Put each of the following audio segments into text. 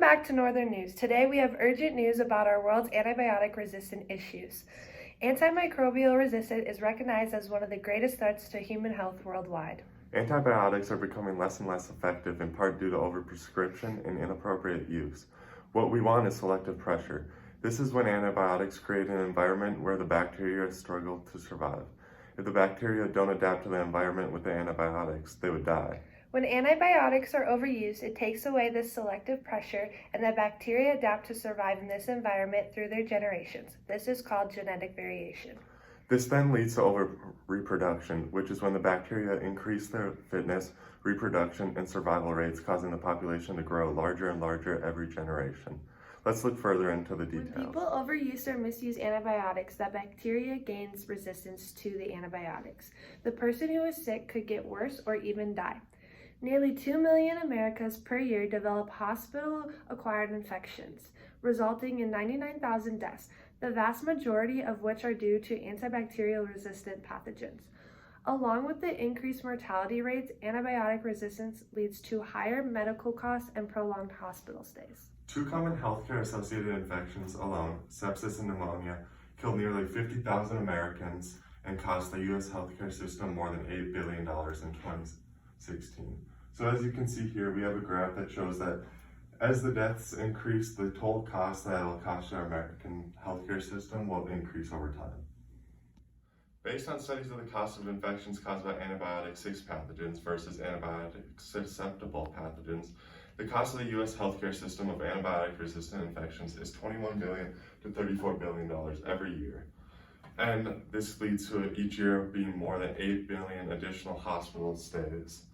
back to Northern News. Today we have urgent news about our world's antibiotic-resistant issues. Antimicrobial resistance is recognized as one of the greatest threats to human health worldwide. Antibiotics are becoming less and less effective in part due to overprescription and inappropriate use. What we want is selective pressure. This is when antibiotics create an environment where the bacteria struggle to survive. If the bacteria don't adapt to the environment with the antibiotics, they would die. When antibiotics are overused, it takes away this selective pressure and the bacteria adapt to survive in this environment through their generations. This is called genetic variation. This then leads to over-reproduction, which is when the bacteria increase their fitness, reproduction, and survival rates, causing the population to grow larger and larger every generation. Let's look further into the details. When people overuse or misuse antibiotics, that bacteria gains resistance to the antibiotics. The person who is sick could get worse or even die. Nearly 2 million Americans per year develop hospital-acquired infections, resulting in 99,000 deaths, the vast majority of which are due to antibacterial-resistant pathogens. Along with the increased mortality rates, antibiotic resistance leads to higher medical costs and prolonged hospital stays. Two common healthcare-associated infections alone, sepsis and pneumonia, killed nearly 50,000 Americans and cost the U.S. healthcare system more than $8 billion in 2016. So as you can see here, we have a graph that shows that as the deaths increase, the total cost that it will cost our American healthcare system will increase over time. Based on studies of the cost of infections caused by antibiotic-6 pathogens versus antibiotic-susceptible pathogens, the cost of the U.S. healthcare system of antibiotic-resistant infections is $21 billion to $34 billion every year. And this leads to each year being more than 8 billion additional hospital stays.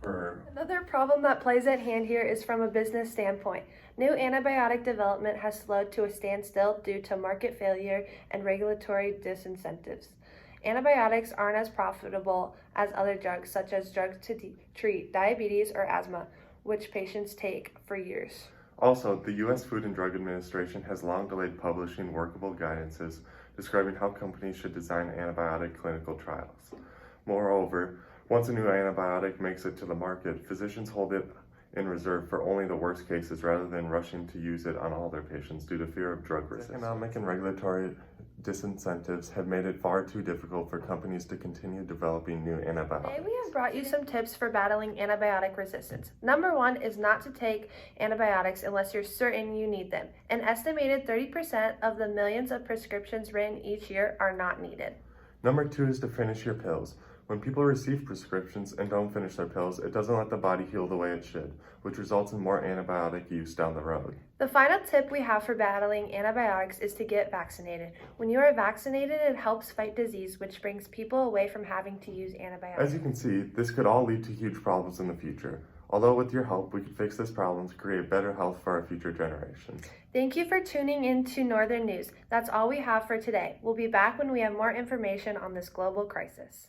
Another problem that plays at hand here is from a business standpoint. New antibiotic development has slowed to a standstill due to market failure and regulatory disincentives. Antibiotics aren't as profitable as other drugs, such as drugs to treat diabetes or asthma, which patients take for years. Also, the U.S. Food and Drug Administration has long delayed publishing workable guidances describing how companies should design antibiotic clinical trials. Moreover, once a new antibiotic makes it to the market, physicians hold it in reserve for only the worst cases rather than rushing to use it on all their patients due to fear of drug resistance. Economic and regulatory disincentives have made it far too difficult for companies to continue developing new antibiotics. Today we have brought you some tips for battling antibiotic resistance. Number 1 is not to take antibiotics unless you're certain you need them. An estimated 30% of the millions of prescriptions written each year are not needed. Number 2 is to finish your pills. When people receive prescriptions and don't finish their pills, it doesn't let the body heal the way it should, which results in more antibiotic use down the road. The final tip we have for battling antibiotics is to get vaccinated. When you are vaccinated, it helps fight disease, which brings people away from having to use antibiotics. As you can see, this could all lead to huge problems in the future. Although with your help, we could fix this problem to create better health for our future generations. Thank you for tuning in to Northern News. That's all we have for today. We'll be back when we have more information on this global crisis.